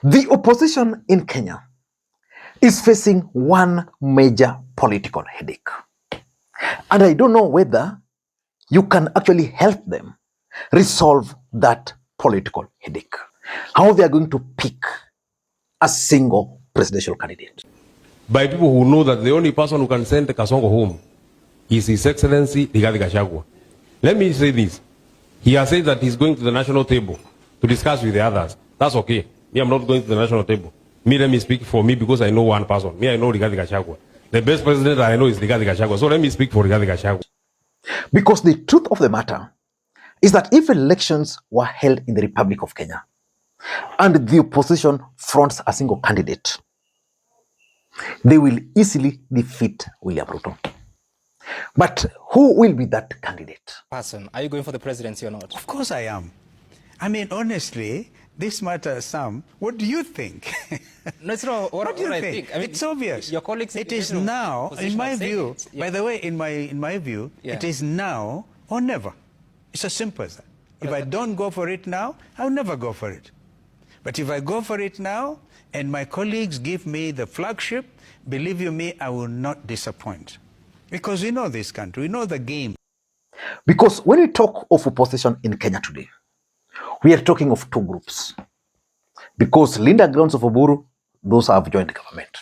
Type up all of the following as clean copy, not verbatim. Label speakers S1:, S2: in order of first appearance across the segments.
S1: The opposition in Kenya is facing one major political headache. And I don't know whether you can actually help them resolve that political headache. How they are going to pick a single presidential candidate.
S2: By people who know that the only person who can send Kasongo home is His Excellency Rigathi Gachagua. Let me say this. He has said that he's going to the national table to discuss with the others. That's okay. Me, I'm not going to the national table. Me, let me speak for me because I know one person. Me, I know Rigathi Gachagua. The best president I know is Rigathi Gachagua. So let me speak for Rigathi Gachagua.
S1: Because the truth of the matter is that if elections were held in the Republic of Kenya and the opposition fronts a single candidate, they will easily defeat William Ruto. But who will be that candidate?
S3: Person, are you going for the presidency or not?
S4: Of course I am. I mean, honestly, this matter, Sam, what do you think?
S3: No, it's not what do you think?
S4: I mean, it's obvious.
S3: Your colleagues,
S4: it is now, in my view, by the way, in my view, it is now or never. It's as simple as that. If I don't go for it now, I'll never go for it. But if I go for it now, and my colleagues give me the flagship, believe you me, I will not disappoint. Because we know this country, we know the game.
S1: Because when we talk of opposition in Kenya today, we are talking of two groups. Because Linda Grounds of Oburu, those have joined government.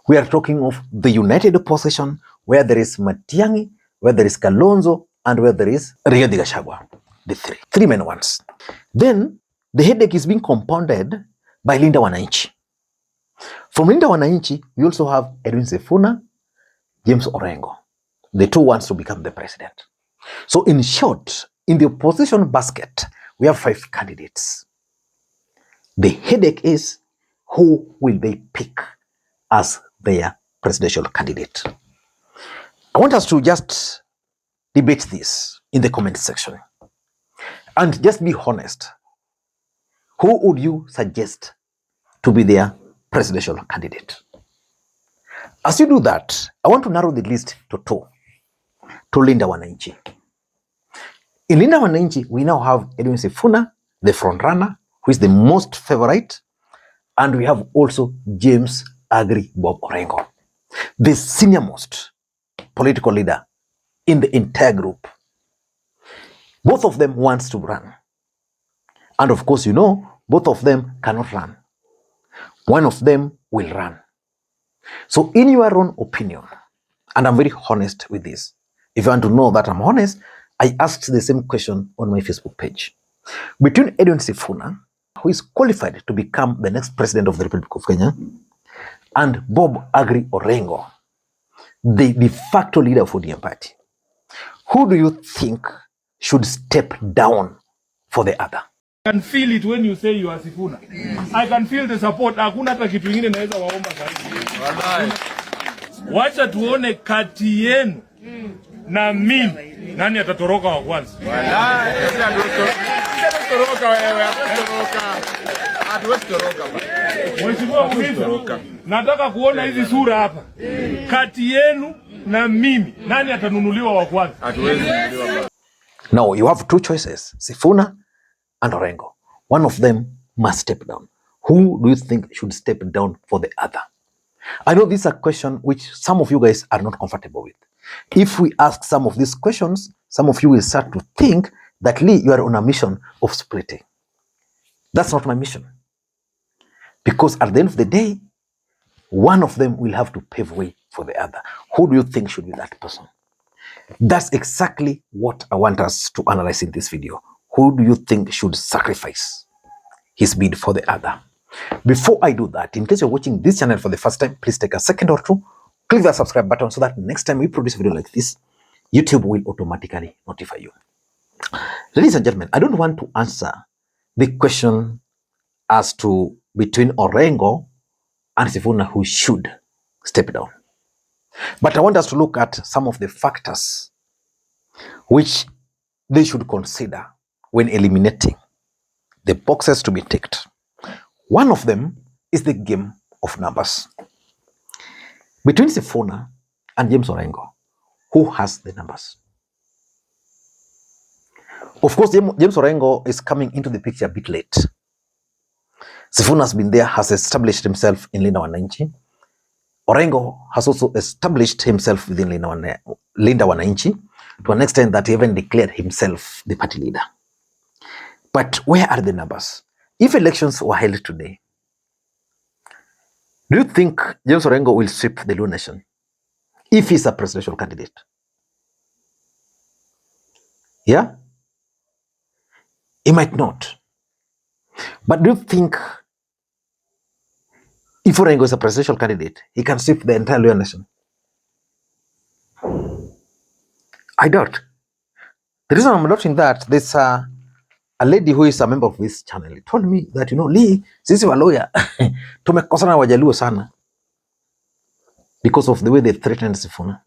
S1: We are talking of the united opposition, where there is Matiang'i, where there is Kalonzo, and where there is Rigathi Gachagua. The three main ones. Then the headache is being compounded by Linda Wananchi. From Linda Wananchi, we also have Edwin Sifuna, James Orengo, the two ones to become the president. So in short, in the opposition basket, we have 5 candidates. The headache is who will they pick as their presidential candidate. I want us to just debate this in the comment section and just be honest. Who would you suggest to be their presidential candidate? As you do that, I want to narrow the list to 2, to Linda Wananchi. In Linda Wananchi, we now have Edwin Sifuna, the front runner, who is the most favorite, and we have also James Agri Bob Orengo, the senior-most political leader in the entire group. Both of them wants to run. And of course, you know, both of them cannot run. One of them will run. So in your own opinion, and I'm very honest with this, if you want to know that I'm honest, I asked the same question on my Facebook page. Between Edwin Sifuna, who is qualified to become the next president of the Republic of Kenya, and Bob Agri Orengo, the de facto leader of the Odinga party, who do you think should step down for the other?
S5: I can feel it when you say you are Sifuna. I can feel the support. Hakuna hata kitu kingine naweza waomba zaidi. Wallahi. Wacha tuone kati yenu na mimi nani atatoroka wa kwanza. Wallahi. Atatoroka wewe, atatoroka. Atatoroka. Mheshimiwa Mwizi, nataka kuona hizi sura hapa. Kati yenu na mimi nani atanunuliwa wa kwanza? Hatuwezi kununuliwa.
S1: Now you have 2 choices, Sifuna and Orengo. One of them must step down. Who do you think should step down for the other? I know this is a question which some of you guys are not comfortable with. If we ask some of these questions, some of you will start to think that, Lee, you are on a mission of splitting. That's not my mission. Because at the end of the day, one of them will have to pave way for the other. Who do you think should be that person? That's exactly what I want us to analyze in this video. Who do you think should sacrifice his bid for the other? Before I do that, in case you're watching this channel for the first time, please take a second or 2, click the subscribe button so that next time we produce a video like this, YouTube will automatically notify you. Ladies and gentlemen, I don't want to answer the question as to between Orengo and Sifuna who should step down. But I want us to look at some of the factors which they should consider when eliminating the boxes to be ticked. One of them is the game of numbers. Between Sifuna and James Orengo, who has the numbers? Of course, James Orengo is coming into the picture a bit late. Sifuna has been there, has established himself in Linda Wananchi. Orengo has also established himself within Linda Wananchi to an extent that he even declared himself the party leader. But where are the numbers? If elections were held today, do you think James Orengo will sweep the Luo Nation if he's a presidential candidate? Yeah? He might not. But do you think if Orengo is a presidential candidate, he can sweep the entire Luo Nation? I doubt. The reason I'm doubting that, there's a lady who is a member of this channel told me that, Lee, sisi wa lawyer, tumekosana Wajaluo sana because of the way they threatened Sifuna.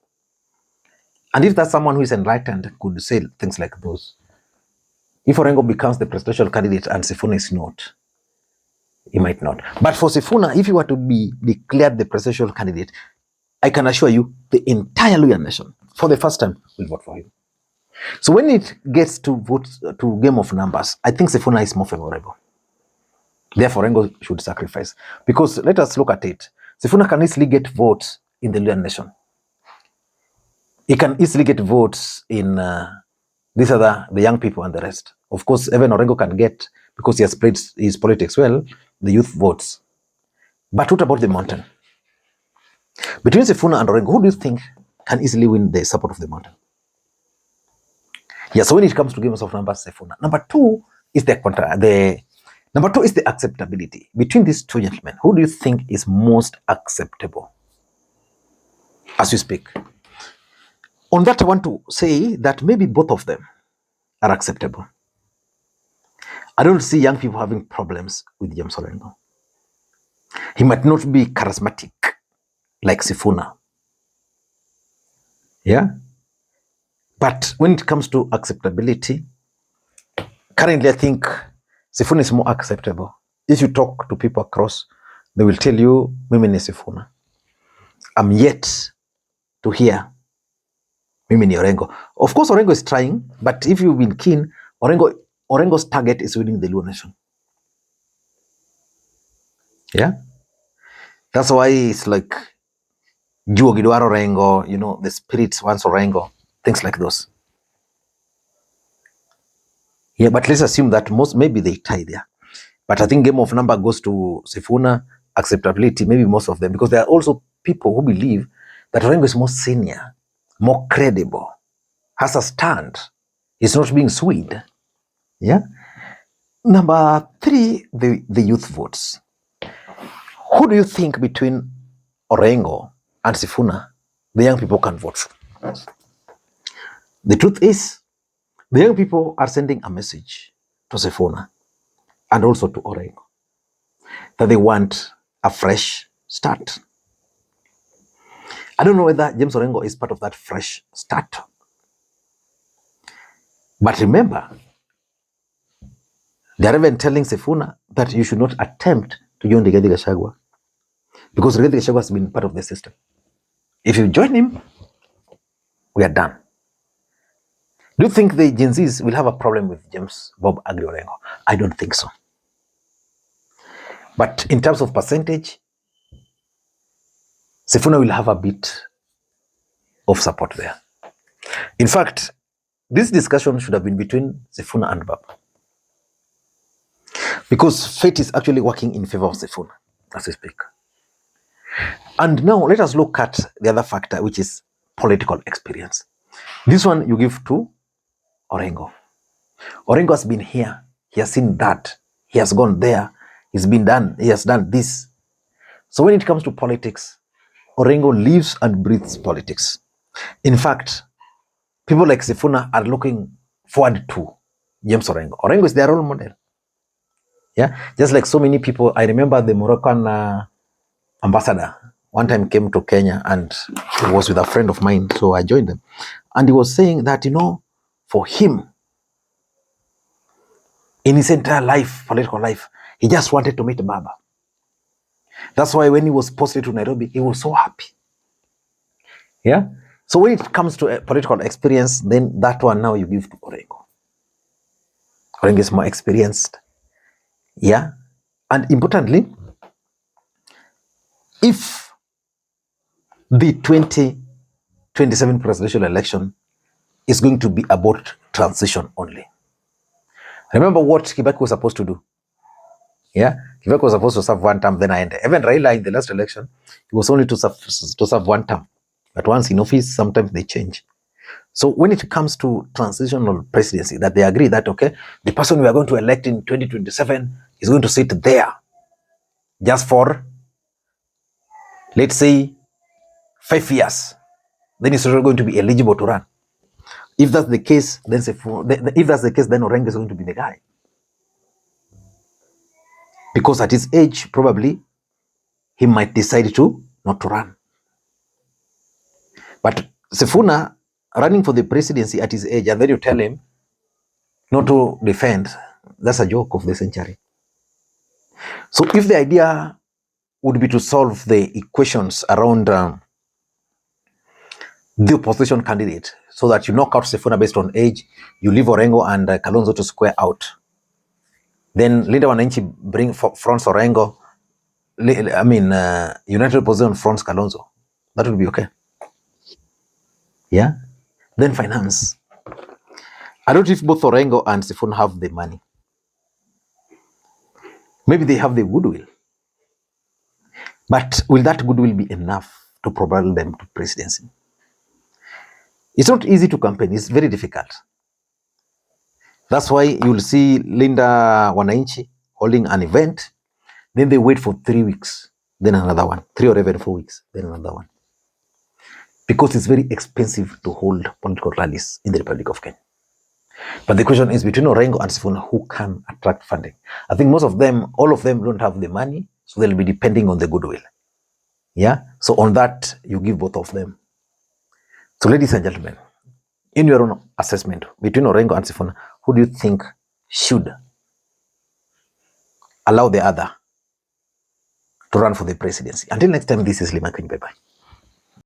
S1: And if that's someone who is enlightened could say things like those. If Orengo becomes the presidential candidate and Sifuna is not, he might not. But for Sifuna, if he were to be declared the presidential candidate, I can assure you the entire Luo Nation, for the first time, will vote for him. So when it gets to vote to game of numbers, I think Sifuna is more favorable. Therefore, Orengo should sacrifice. Because let us look at it. Sifuna can easily get votes in the Luo Nation. He can easily get votes in these are the young people and the rest. Of course, even Orengo can get, because he has played his politics well, the youth votes. But what about the mountain? Between Sifuna and Orengo, who do you think can easily win the support of the mountain? Yeah, so when it comes to games of numbers, Sifuna. Number two is the acceptability. Between these two gentlemen, who do you think is most acceptable as we speak? On that, I want to say that maybe both of them are acceptable. I don't see young people having problems with James Orengo. He might not be charismatic like Sifuna. Yeah? But when it comes to acceptability, currently I think Sifuna is more acceptable. If you talk to people across, they will tell you, mimi ni Sifuna. I'm yet to hear, mimi ni Orengo. Of course, Orengo is trying, but if you've been keen, Orengo's target is winning the Luo Nation. Yeah? That's why it's like, Juo Gidwaro Orengo, the spirits wants Orengo, things like those. Yeah, but let's assume that maybe they tie there. But I think game of number goes to Sifuna, acceptability, maybe most of them, because there are also people who believe that Orengo is more senior, more credible, has a stand, is not being swayed. Yeah. Number three, the youth votes. Who do you think between Orengo and Sifuna, the young people can vote for? The truth is, the young people are sending a message to Sifuna and also to Orengo that they want a fresh start. I don't know whether James Orengo is part of that fresh start. But remember, they are even telling Sifuna that you should not attempt to join Rigathi Gachagua, because Rigathi Gachagua has been part of the system. If you join him, we are done. Do you think the Gen Zs will have a problem with James Bob Agri Orengo? I don't think so. But in terms of percentage, Sifuna will have a bit of support there. In fact, this discussion should have been between Sifuna and Bob, because fate is actually working in favor of Sifuna as we speak. And now let us look at the other factor, which is political experience. This one you give to Orengo. Orengo has been here. He has seen that. He has gone there. He has done this. So when it comes to politics, Orengo lives and breathes politics. In fact, people like Sifuna are looking forward to James Orengo. Orengo is their role model. Yeah, just like so many people. I remember the Moroccan ambassador one time came to Kenya and he was with a friend of mine, so I joined them. And he was saying that, for him, in his entire life, political life, he just wanted to meet Baba. That's why when he was posted to Nairobi, he was so happy. Yeah? So when it comes to political experience, then that one now you give to Orengo. Orengo is more experienced. Yeah? And importantly, if the 2027 presidential election is going to be about transition only. Remember what Kibaki was supposed to do? Yeah, Kibaki was supposed to serve one term, then I ended. Even Raila in the last election, he was only to serve one term. But once in office, sometimes they change. So when it comes to transitional presidency, that they agree that, okay, the person we are going to elect in 2027 is going to sit there just for, let's say, 5 years. Then he's not going to be eligible to run. If that's the case, then Orengo is going to be the guy. Because at his age, probably, he might decide to not to run. But Sifuna running for the presidency at his age, and then you tell him not to defend, that's a joke of the century. So if the idea would be to solve the equations around the opposition candidate, so that you knock out Sifuna based on age, you leave Orengo and Kalonzo to square out. Then Linda Wananchi fronts Orengo, United Opposition fronts Kalonzo. That would be okay. Yeah? Then finance. I don't know if both Orengo and Sifuna have the money. Maybe they have the goodwill. But will that goodwill be enough to propel them to presidency? It's not easy to campaign. It's very difficult. That's why you'll see Linda Wananchi holding an event. Then they wait for 3 weeks. Then another one. 3 or even 4 weeks. Then another one. Because it's very expensive to hold political rallies in the Republic of Kenya. But the question is between Orengo and Sifuna, who can attract funding? I think most of them, all of them don't have the money, so they'll be depending on the goodwill. Yeah? So on that, you give both of them. So ladies and gentlemen, in your own assessment, between Orengo and Sifuna, who do you think should allow the other to run for the presidency? Until next time, this is Makwiny. Bye-bye.